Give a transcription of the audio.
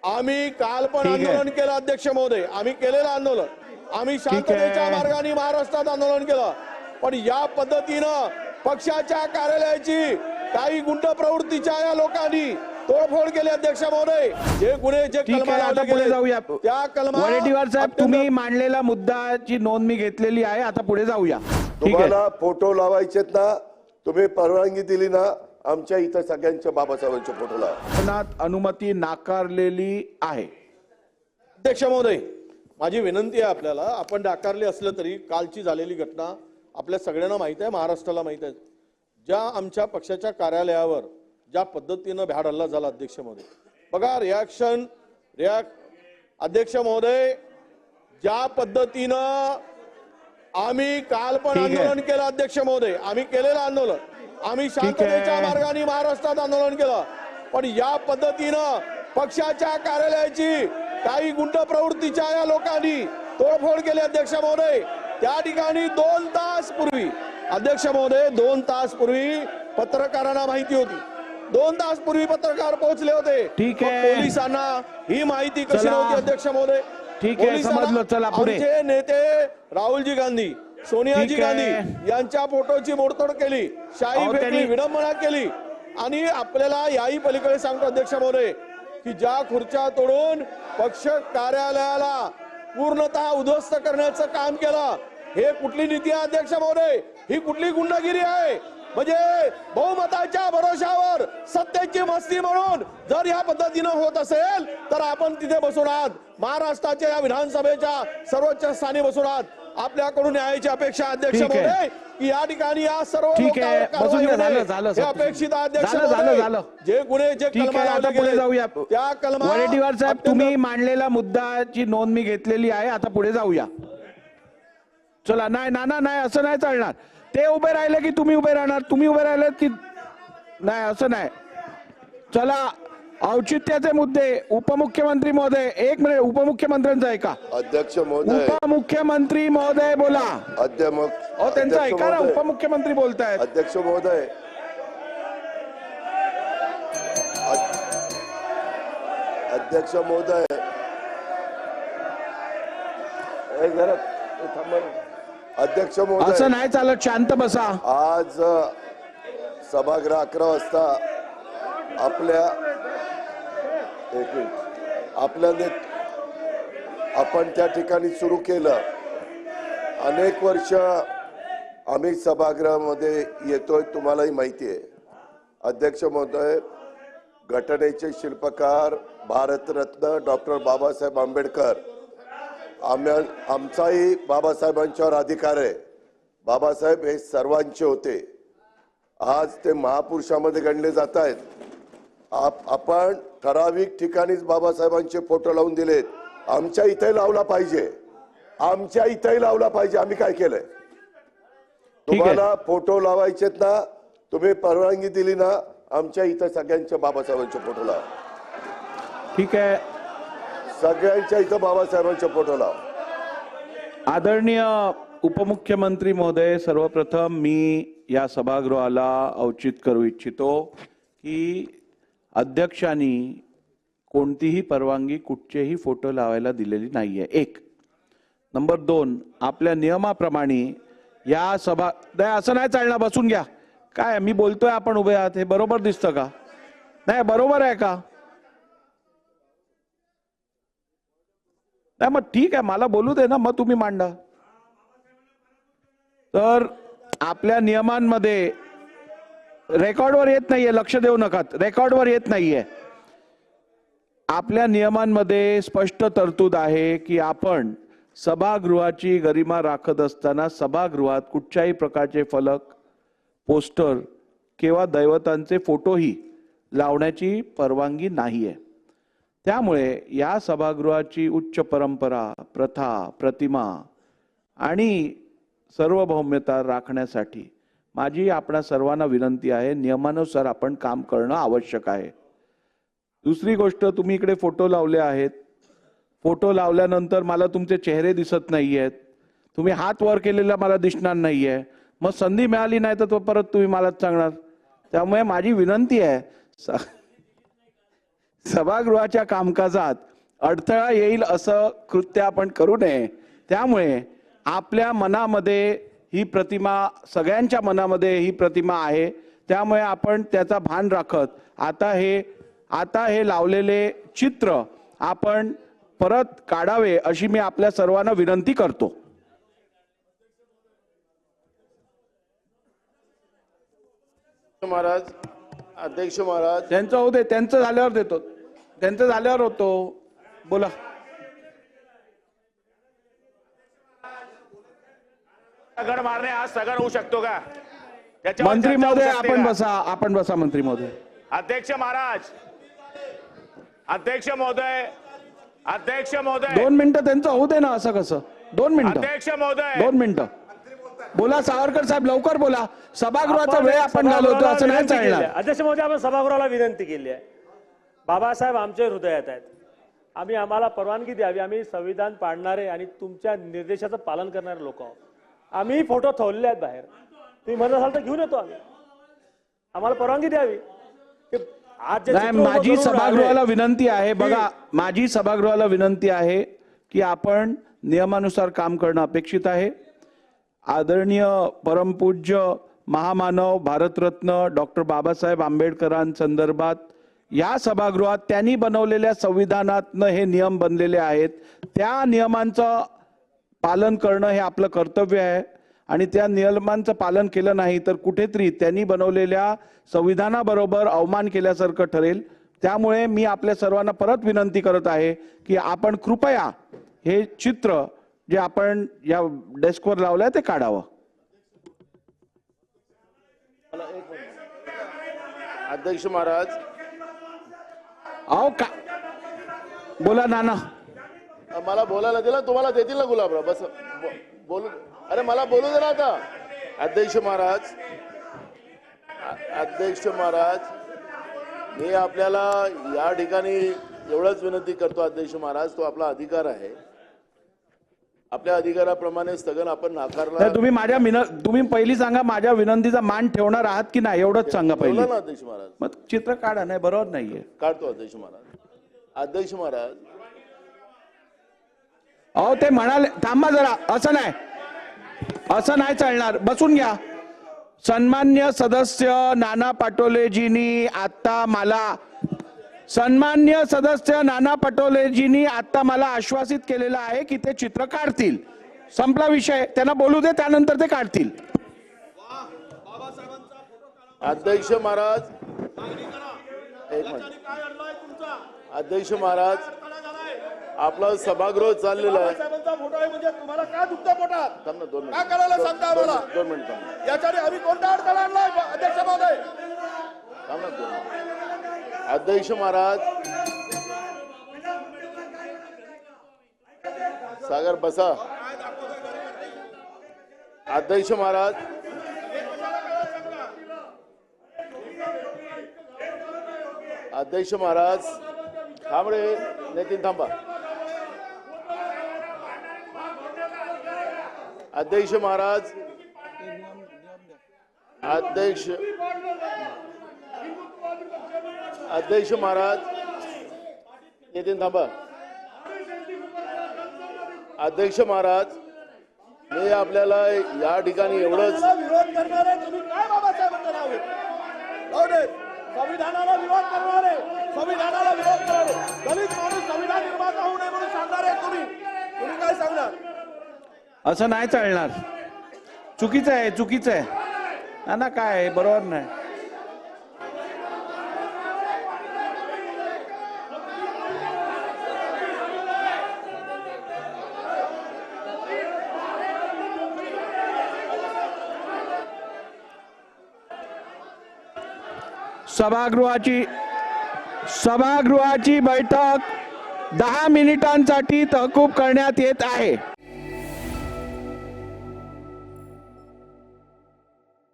आम्ही काल पण ठीक आहे. आंदोलन केलं अध्यक्ष महोदय, आम्ही केलेलं आंदोलन, आम्ही शांततेच्या मार्गाने महाराष्ट्रात आंदोलन केलं, पण या पद्धतीनं पक्षाच्या कार्यालयाची काही गुंड प्रवृत्तीच्या या लोकांनी तोडफोड केली अध्यक्ष महोदय. जे गुन्हे जे ठीक आहे, आता पुढे जाऊया. त्या कलमा वडेट्टीवार साहेब, तुम्ही मांडलेला मुद्दाची नोंद मी घेतलेली आहे. आता पुढे जाऊया. ठीक आहे. तुम्हाला फोटो लावायचेत ना, तुम्ही परवानगी दिली ना, आमच्या इथं सगळ्यांच्या बाबासाहेबांचे फोटो लावा. अनुमती नाकारलेली आहे. अध्यक्ष महोदय, माझी विनंती आहे आपल्याला, आपण नाकारले असलं तरी कालची झालेली घटना आपल्या सगळ्यांना माहित आहे, महाराष्ट्राला माहित आहे. ज्या आमच्या पक्षाच्या कार्यालयावर ज्या पद्धतीनं भ्याड हल्ला झाला अध्यक्ष महोदय, बघा रिॲक्शन अध्यक्ष महोदय, ज्या पद्धतीनं आम्ही काल पण आंदोलन केलं अध्यक्ष महोदय, आम्ही केलेलं आंदोलन, आम्ही शांततेच्या मार्गाने महाराष्ट्रात आंदोलन केलं, पण या पद्धतीनं पक्षाच्या कार्यालयाची काही गुंड प्रवृत्तीच्या या लोकांनी तोडफोड केली अध्यक्ष महोदय. त्या ठिकाणी 2 तास पूर्वी अध्यक्ष महोदय 2 तास पूर्वी पत्रकारांना माहिती होती, 2 तास पूर्वी पत्रकार पोहोचले होते. ठीक आहे. पोलिसांना ही माहिती कशी नव्हती अध्यक्ष महोदय? ठीक आहे, समजलं. चला पुढे. आमचे नेते राहुलजी गांधी, सोनियाजी गांधी यांच्या फोटोची मोडतोड केली, शाही फेकली, विडंबना केली, आणि आपल्याला याही पलीकडे सांगतो अध्यक्ष महोदय की ज्या खुर्च्या तोडून पक्ष कार्यालयाला पूर्णतः उद्ध्वस्त करण्याचं काम केलं, हे कुठली नीती आहे अध्यक्ष महोदय? ही कुठली गुंडगिरी आहे? म्हणजे बहुमताच्या भरोशावर सत्तेची मस्ती म्हणून जर या पद्धतीनं होत असेल तर आपण तिथे बसून आहात, महाराष्ट्राच्या या विधानसभेच्या सर्वोच्च स्थानी बसून आहात. आपल्याकडून न्यायाची अपेक्षा अध्यक्ष महोदय की या ठिकाणी या सर्व लोकांवर कारवाई होणे हे अपेक्षित आहे अध्यक्ष महोदय. जे गुन्हे जे कलमा लावले गेले त्या कलमा. वडेट्टीवार साहेब, तुम्ही मांडलेला मुद्दाची नोंद मी घेतलेली आहे. आता पुढे जाऊया. चला. नाही नाना, नाही असं नाही चालणार. ते उभे राहिले की तुम्ही उभे राहणार, तुम्ही उभे राहिले की नाही, असं नाही. चला, औचित्याचे मुद्दे. उपमुख्यमंत्री महोदय, 1 मिनिट. उपमुख्यमंत्र्यांचा ऐका. अध्यक्ष महोदय, उपमुख्यमंत्री महोदय बोला. त्यांचा ऐका ना, उपमुख्यमंत्री बोलतायत. अध्यक्ष महोदय, अध्यक्ष महोदय, अध्यक्ष महोदय, असं नाही चालत. शांत बसा. आज सभागृह 11 वाजता आपण त्या ठिकाणी सुरू केलं. अनेक वर्ष आम्ही सभागृहामध्ये येतोय, तुम्हालाही माहिती आहे. अध्यक्ष महोदय, घटनेचे शिल्पकार भारतरत्न डॉक्टर बाबासाहेब आंबेडकर, आमचाही बाबासाहेबांच्यावर अधिकार आहे. बाबासाहेब हे सर्वांचे होते. आज ते महापुरुषामध्ये गणले जात आहेत. आपण ठराविक ठिकाणीच बाबासाहेबांचे फोटो लावून दिलेत. आमच्या इथे लावला पाहिजे, आमच्या इथेही लावला पाहिजे. आम्ही काय केलंय? तुम्हाला फोटो लावायचेत ना, तुम्ही परवानगी दिली ना, आमच्या इथं सगळ्यांच्या बाबासाहेबांचे फोटो लावा. ठीक आहे. सगळ्यांच्या इथं बाबासाहेबांचे फोटो लावा. आदरणीय उपमुख्यमंत्री महोदय, सर्वप्रथम मी या सभागृहाला औचित करू इच्छितो की अध्यक्षांनी कोणतीही परवानगी कुठचेही फोटो लावायला दिलेली नाहीये. 1. नंबर 2, आपल्या नियमाप्रमाणे या सभा असं नाही चालणार. बसून घ्या. काय मी बोलतोय, आपण उभे आहात, हे बरोबर दिसतं का? नाही बरोबर आहे का? नाही, मग ठीक आहे, मला बोलू दे ना, मग तुम्ही मांडा. तर आपल्या नियमांमध्ये रेकॉर्डवर येत नाहीये, लक्ष देऊ नका, रेकॉर्डवर येत नाहीये. आपल्या नियमांमध्ये स्पष्ट तरतूद आहे की आपण सभागृहाची गरिमा राखत असताना सभागृहात कुठच्याही प्रकारचे फलक, पोस्टर किंवा दैवतांचे फोटोही लावण्याची परवानगी नाहीये. त्यामुळे या सभागृहाची उच्च परंपरा, प्रथा, प्रतिमा आणि सार्वभौमता राखण्यासाठी माझी आपणा सर्वांना विनंती आहे, नियमानुसार आपण काम करणं आवश्यक आहे. दुसरी गोष्ट, तुम्ही इकडे फोटो लावले आहेत. फोटो लावल्यानंतर मला तुमचे चेहरे दिसत नाहीयेत, तुम्ही हात वर केलेला मला दिसणार नाहीये. मग संधी मिळाली नाही तर परत तुम्ही मलाच सांगणार. त्यामुळे माझी विनंती आहे, सभागृहाच्या कामकाजात अडथळा येईल असं कृत्य आपण करू नये. त्यामुळे आपल्या मनामध्ये ही प्रतिमा, सगळ्यांच्या मनामध्ये ही प्रतिमा आहे. त्यामुळे आपण त्याचा भान राखत आता हे लावलेले चित्र आपण परत काढावे अशी मी आपल्या सर्वांना विनंती करतो. महाराज, अध्यक्ष महाराज, त्यांचं होते, त्यांचं झाल्यावर देतो, त्यांचं झाल्यावर होतो. बोला. दगड मारणे हा स्थगन होऊ शकतो का? त्याच्यावर मंत्री चर्चा होऊ महोदय शकते आपण का? बसा, आपण बसा मंत्री महोदय. अध्यक्ष महाराज, अध्यक्ष महोदय, अध्यक्ष महोदय, 2 मिनिटं त्यांचं होऊ दे ना. असं कसं 2 मिनिटं? अध्यक्ष महोदय, 2 मिनिटं बोला. सावरकर साहेब लवकर बोला. सभागृहाचा वेळ आपण घालवतो, असं नाही चालणार. अध्यक्ष महोदय, आपण सभागृहाला विनंती केली आहे. बाबासाहेब आमच्या हृदयात आहेत. आम्हाला परवानगी द्यावी. आम्ही संविधान पाळणारे आणि तुमच्या निर्देशाचं पालन करणारे लोक आहोत. आम्ही फोटो ठेवले आहेत बाहेर. तुम्ही म्हणत असाल तर घेऊन येतो आम्ही. आम्हाला परवानगी द्यावी. आज जे नाही, चित्र उभं माझी करून सभागृहाला राहिले, विनंती आहे. बघा, माझी सभागृहाला विनंती आहे की आपण नियमानुसार काम करणं अपेक्षित आहे. आदरणीय परमपूज्य महामानव भारतरत्न डॉक्टर बाबासाहेब आंबेडकरांसंदर्भात या सभागृहात त्यांनी बनवलेल्या संविधानातनं हे नियम बनलेले आहेत. त्या नियमांचं पालन करणं हे आपलं कर्तव्य आहे. आणि त्या नियमांचं पालन केलं नाही तर कुठेतरी त्यांनी बनवलेल्या संविधानाबरोबर अवमान केल्यासारखं ठरेल. त्यामुळे मी आपल्या सर्वांना परत विनंती करत आहे की आपण कृपया हे चित्र जे आपण या डेस्कवर लावलंय ते काढावं. अध्यक्ष महाराज, अहो का बोला नाना. मला बोलायला दिला, तुम्हाला देतील ना गुलाबराव. बस बोलू. अरे मला बोलू दे ना आता. अध्यक्ष महाराज, अध्यक्ष महाराज, मी आपल्याला या ठिकाणी एवढंच विनंती करतो. अध्यक्ष महाराज, तो आपला अधिकार आहे. आपल्या अधिकाराप्रमाणे स्थगन आपण नाकारला. नाही, तुम्ही पहिली सांगा माझ्या विनंतीचा मान ठेवणार आहात की नाही एवढंच सांगा पहिली. बोला ना अध्यक्ष महाराज. मग चित्र काढा. नाही, बरोबर नाहीये. काढतो अध्यक्ष महाराज. अध्यक्ष महाराज, अहो ते म्हणाले, थांबा जरा. असं नाही चालणार. बसून घ्या. सन्मान्य सदस्य नाना पटोलेजींनी आता मला आश्वासित केलेलं आहे की ते चित्र काढतील. संपला विषय. त्यांना बोलू दे, त्यानंतर ते काढतील. अध्यक्ष महाराज, एक मिनिट. अध्यक्ष महाराज, आपला सभागृह चाललेला आहे. फोटो आहे म्हणजे तुम्हाला काय दुखतं पोटात? थांब ना 2 मिनिट. काय करायला सांगता आम्हाला? 2 मिनिट थांब. याच्याने आम्ही कोणता अडथळा आणलाय अध्यक्ष महोदय? थांब ना 2 मिनिट. अध्यक्ष महाराज, सागर बसा. अध्यक्ष महाराज, अध्यक्ष महाराज, थांब रे नितीन, थांबा. अध्यक्ष महाराज, अध्यक्ष महाराज, नितीन थांबा. अध्यक्ष महाराज, मी आपल्याला या ठिकाणी एवढंच. विरोध करणारे तुम्ही काय बाबासाहेबांचं नाव आहे? जाऊ दे. संविधानाला विरोध करणारे, संविधानाला विरोध करणारे, दलित माणूस संविधान निर्माता होऊ नये म्हणून सांगणारे तुम्ही काय सांगणार? असं नाही चालणार. चुकीचं आहे ना. काय आहे, बरोबर नाही. सभागृहाची बैठक 10 मिनिटांसाठी तहकूब करण्यात येत आहे.